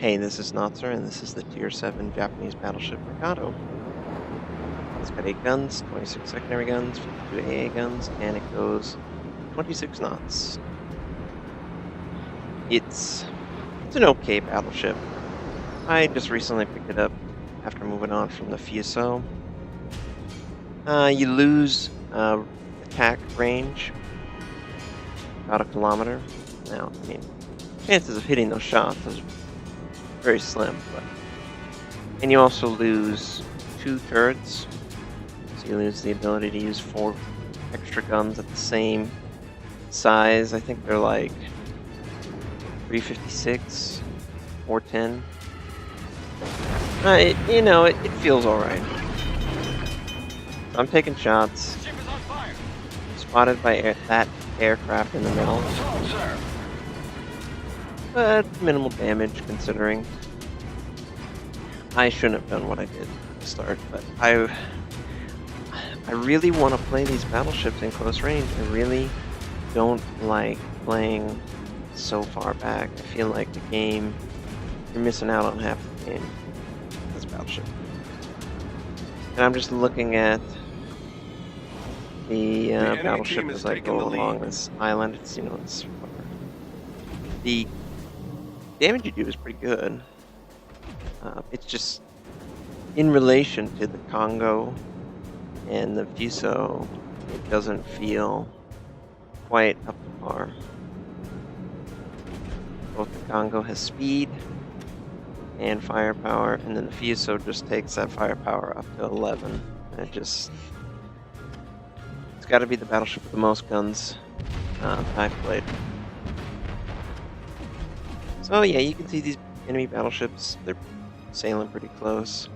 Hey, this is Notzer, and this is the Tier 7 Japanese battleship Nagato. It's got 8 guns, 26 secondary guns, 52 AA guns, and it goes 26 knots. It's an okay battleship. I just recently picked it up after moving on from the Fuso. You lose attack range about a kilometer. Now, I mean, chances of hitting those shots is very slim, and you also lose 2 turrets, so you lose the ability to use 4 extra guns at the same size. I think they're like 356, 410. It feels alright. So I'm taking shots. Spotted by that aircraft in the middle. But minimal damage considering. I shouldn't have done what I did at the start, but I really want to play these battleships in close range. I really don't like playing so far back. I feel like the game, you're missing out on half the game. This battleship. And I'm just looking at the battleship as I go along this island. It's, it's the damage you do is pretty good. It's just in relation to the Congo and the Fuso, it doesn't feel quite up to par. Both the Congo has speed and firepower, and then the Fuso just takes that firepower up to 11. And it's got to be the battleship with the most guns I've played. So yeah, you can see these enemy battleships, they're sailing pretty close.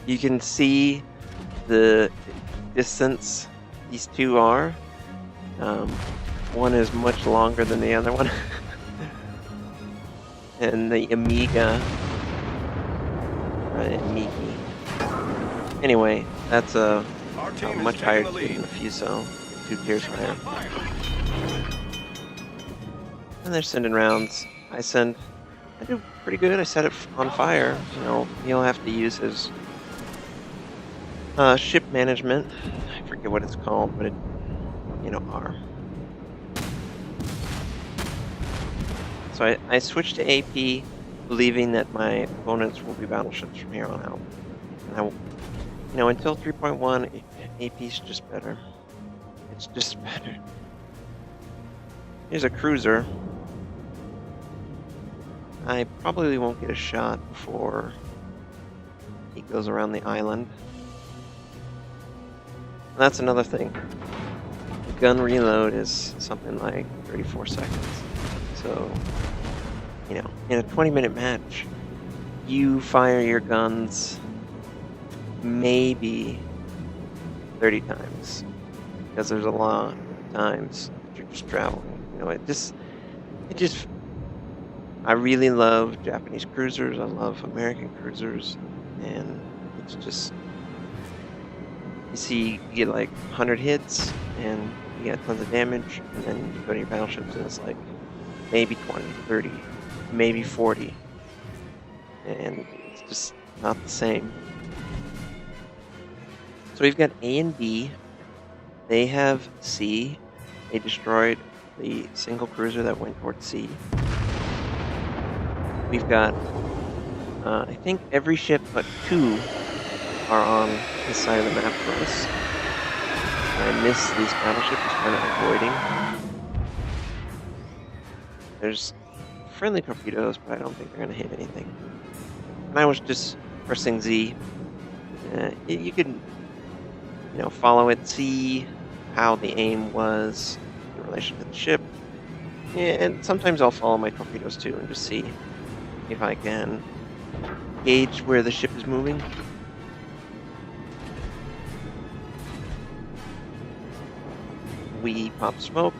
You can see the distance these two are. One is much longer than the other one. And the Amiga, anyway, that's a much higher speed than the Fuso, 2 tiers higher. And they're sending rounds. I do pretty good. I set it on fire. He'll have to use his ship management. I forget what it's called, but R. So I switched to AP, believing that my opponents will be battleships from here on out. And until 3.1, AP's just better. It's just better. Here's a cruiser. I probably won't get a shot before he goes around the island. And that's another thing. The gun reload is something like 34 seconds. So, in a 20-minute match, you fire your guns maybe 30 times. Because there's a lot of times that you're just traveling. I really love Japanese cruisers, I love American cruisers, and it's just, you get like 100 hits, and you get tons of damage, and then you go to your battleships, and it's like maybe 20, 30, maybe 40, and it's just not the same. So we've got A and B, they have C, they destroyed the single cruiser that went towards C. We've got, I think every ship but 2 are on this side of the map for us. I miss these battleships, kind of avoiding. There's friendly torpedoes, but I don't think they're going to hit anything. And I was just pressing Z. You could, follow it, see how the aim was in relation to the ship. And sometimes I'll follow my torpedoes too and just see if I can gauge where the ship is moving. We pop smoke.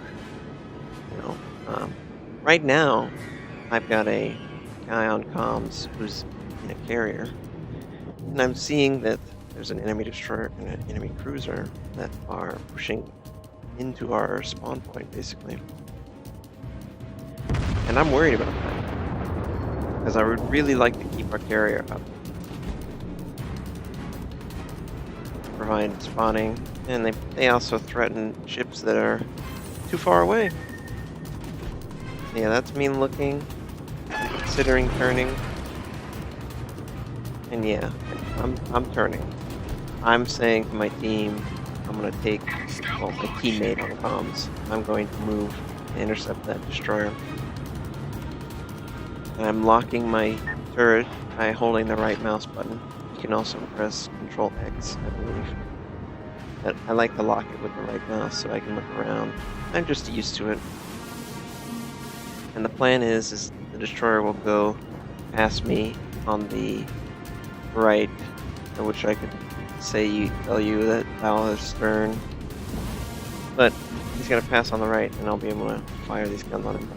Right now, I've got a guy on comms who's in a carrier, and I'm seeing that there's an enemy destroyer and an enemy cruiser that are pushing into our spawn point, basically. And I'm worried about that. because I would really like to keep our carrier up. Provide spawning, and they also threaten ships that are too far away. Yeah, that's mean looking. I'm considering turning. And yeah, I'm turning. I'm saying to my team, I'm gonna take, well, my teammate on comms. I'm going to move and intercept that destroyer. And I'm locking my turret by holding the right mouse button. You can also press Control X, I believe. But I like to lock it with the right mouse so I can look around. I'm just used to it. And the plan is the destroyer will go past me on the right, which I could tell you that battle is stern. But he's gonna pass on the right, and I'll be able to fire these guns on him.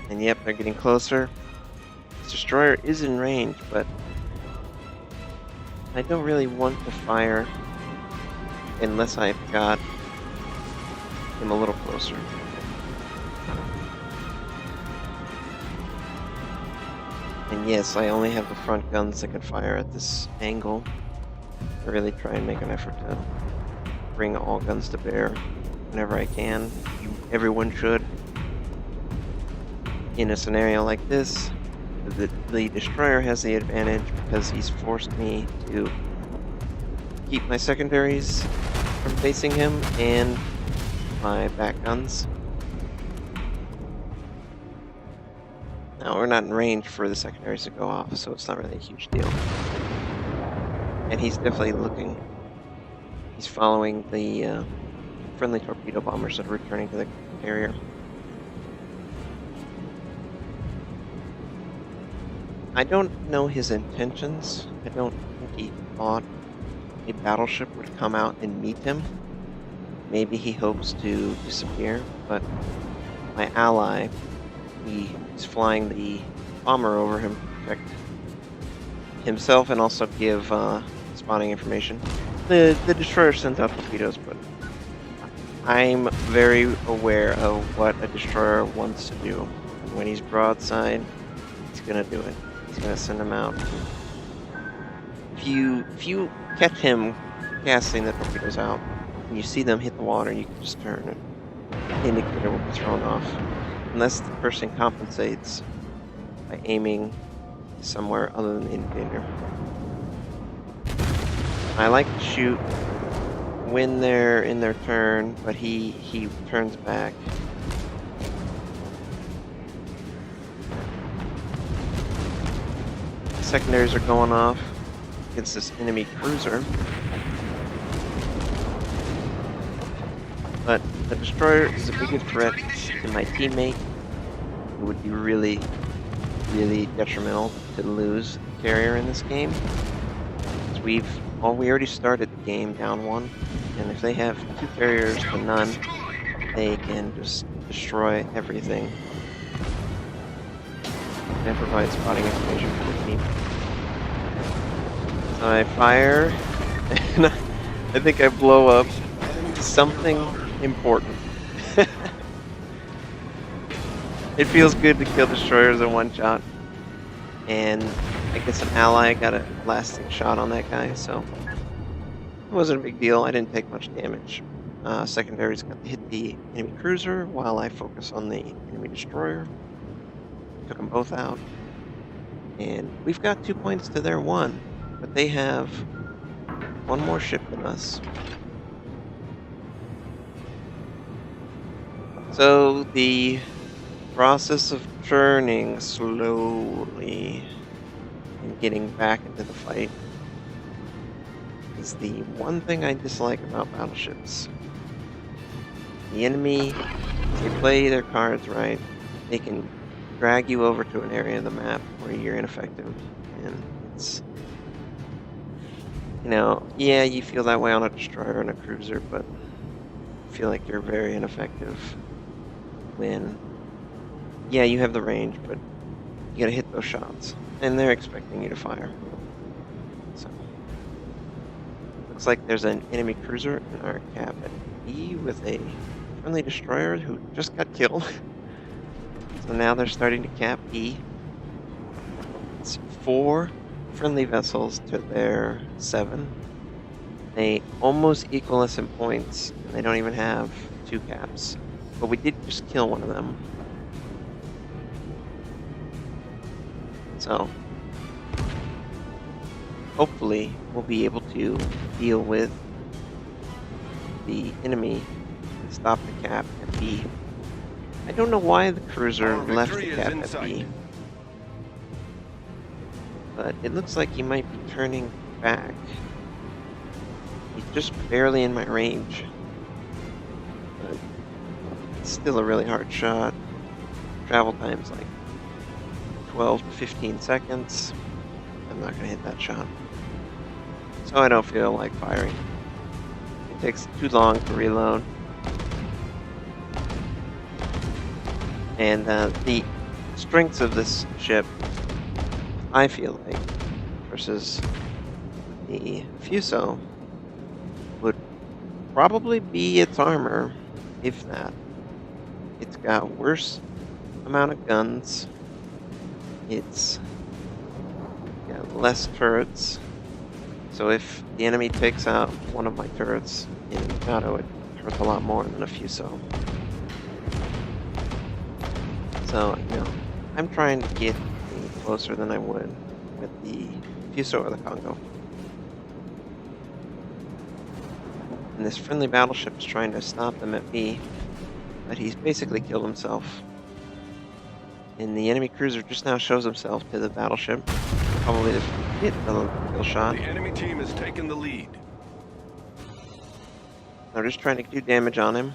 And yep, they're getting closer. This destroyer is in range, but I don't really want to fire unless I've got him a little closer. And yes, I only have the front guns that can fire at this angle. I really try and make an effort to bring all guns to bear whenever I can. Everyone should. In a scenario like this, the destroyer has the advantage because he's forced me to keep my secondaries from facing him and my back guns. Now, we're not in range for the secondaries to go off, so it's not really a huge deal. And he's definitely looking. He's following the friendly torpedo bombers that are returning to the carrier. I don't know his intentions. I don't think he thought a battleship would come out and meet him. Maybe he hopes to disappear, but my ally, he's flying the bomber over him to protect himself and also give spawning information. The destroyer sends out torpedoes, but I'm very aware of what a destroyer wants to do. And when he's broadside, he's gonna do it. He's gonna send them out. If you catch him casting the torpedoes out, and you see them hit the water, you can just turn it. The indicator will be thrown off. Unless the person compensates by aiming somewhere other than the indicator. I like to shoot when they're in their turn, but he turns back. Secondaries are going off against this enemy cruiser. But the destroyer is a bigger threat to my teammate. It would be really, really detrimental to lose the carrier in this game. Because we already started the game down one, and if they have 2 carriers to none, they can just destroy everything. And provide spotting information for the team. So I fire, and I think I blow up something important. It feels good to kill destroyers in one shot. And I guess an ally got a lasting shot on that guy, so it wasn't a big deal. I didn't take much damage. Secondaries got to hit the enemy cruiser while I focus on the enemy destroyer. Took them both out. And we've got 2 points to their 1, but they have 1 more ship than us. So the process of turning slowly and getting back into the fight is the one thing I dislike about battleships. The enemy, if they play their cards right, they can drag you over to an area of the map where you're ineffective. And it's, you know, yeah, you feel that way on a destroyer and a cruiser, but I feel like you're very ineffective when, yeah, you have the range, but you gotta hit those shots. And they're expecting you to fire. So, looks like there's an enemy cruiser in our cabin. E with a friendly destroyer who just got killed. So now they're starting to cap E. It's 4 friendly vessels to their 7. They almost equal us in points, and they don't even have 2 caps. But we did just kill one of them. So, hopefully, we'll be able to deal with the enemy and stop the cap at B. I don't know why the cruiser left the cap at B. But it looks like he might be turning back. He's just barely in my range. But it's still a really hard shot. Travel time's like 12 to 15 seconds. I'm not gonna hit that shot. So I don't feel like firing. It takes too long to reload. And the strengths of this ship, I feel like, versus the Fuso, would probably be its armor, if that. It's got worse amount of guns. It's got less turrets. So if the enemy takes out one of my turrets in Nagato, it hurts a lot more than a Fuso. So, you know, I'm trying to get closer than I would with the Fuso or the Congo. And this friendly battleship is trying to stop them at B, but he's basically killed himself. And the enemy cruiser just now shows himself to the battleship. Probably to hit the kill shot. The enemy team has taken the lead. They're just trying to do damage on him.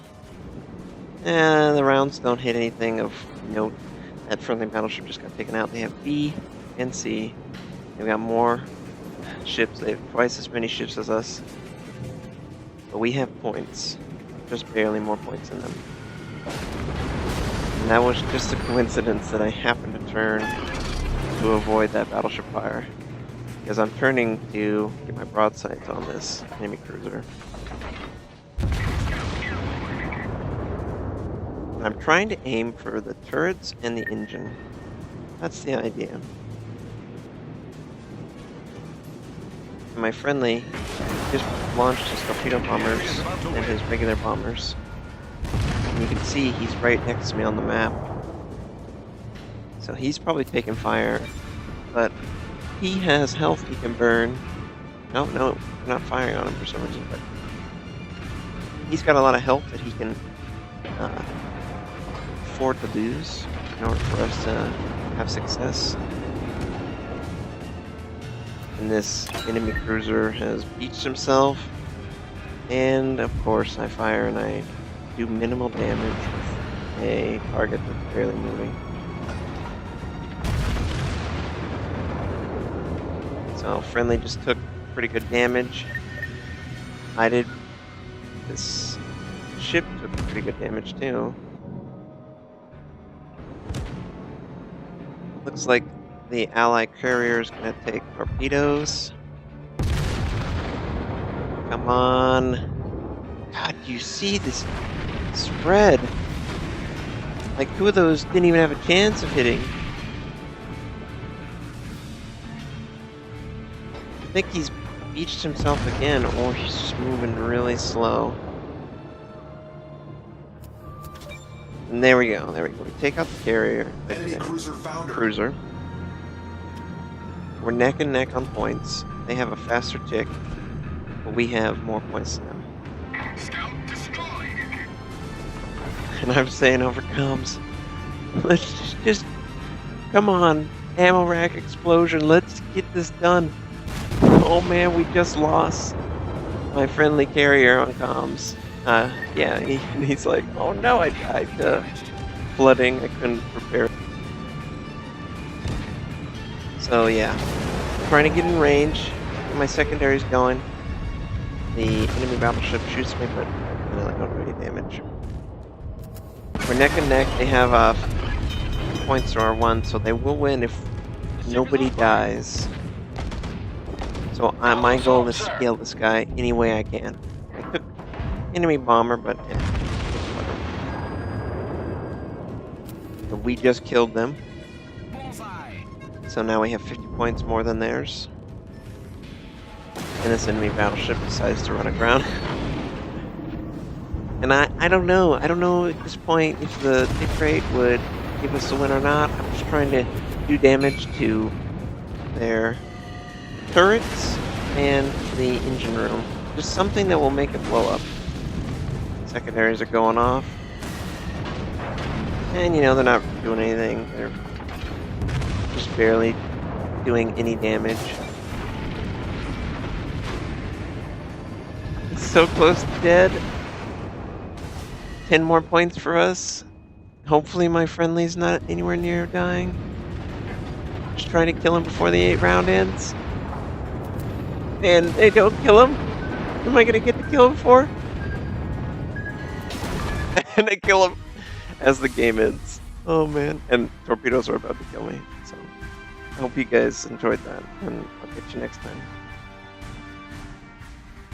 And the rounds don't hit anything of note. That friendly battleship just got taken out. They have B and C. They've got more ships. They have twice as many ships as us. But we have points. Just barely more points than them. And that was just a coincidence that I happened to turn to avoid that battleship fire. Because I'm turning to get my broadsides on this enemy cruiser. I'm trying to aim for the turrets and the engine. That's the idea. And my friendly just launched his torpedo bombers and his regular bombers. And you can see he's right next to me on the map. So he's probably taking fire, but he has health he can burn. No, we're not firing on him for some reason, but he's got a lot of health that he can afford to lose in order for us to have success. And this enemy cruiser has beached himself, and of course I fire and I do minimal damage with a target that's barely moving. So friendly just took pretty good damage. I did. This ship took pretty good damage too. Looks like the ally carrier is going to take torpedoes. Come on. God, you see this spread? Like 2 of those didn't even have a chance of hitting. I think he's beached himself again, or he's just moving really slow. And there we go. We take out the carrier. Enemy Cruiser. We're neck and neck on points. They have a faster tick, but we have more points than them. Scout destroyed. And I'm saying over comms, let's just come on, ammo rack explosion. Let's get this done. Oh man, we just lost my friendly carrier on comms. Yeah, he's like, oh no, I died to flooding, I couldn't prepare. So yeah, trying to get in range, get my secondaries going. The enemy battleship shoots me, but I don't do any damage. We're neck and neck, they have points to our 1, so they will win if nobody dies. So my goal is to scale this guy any way I can. I took enemy bomber, but whatever. So we just killed them. Bullseye. So now we have 50 points more than theirs. And this enemy battleship decides to run aground. And I don't know. I don't know at this point if the tick rate would give us a win or not. I'm just trying to do damage to their turrets and the engine room. Just something that will make it blow up. Secondaries are going off. And, you know, they're not doing anything. They're just barely doing any damage. It's so close to dead. 10 more points for us. Hopefully my friendly's not anywhere near dying. Just trying to kill him before the 8th round ends. And they don't kill him. Am I gonna get to kill him for? And they kill him as the game ends. Oh man. And torpedoes are about to kill me. So I hope you guys enjoyed that, and I'll catch you next time.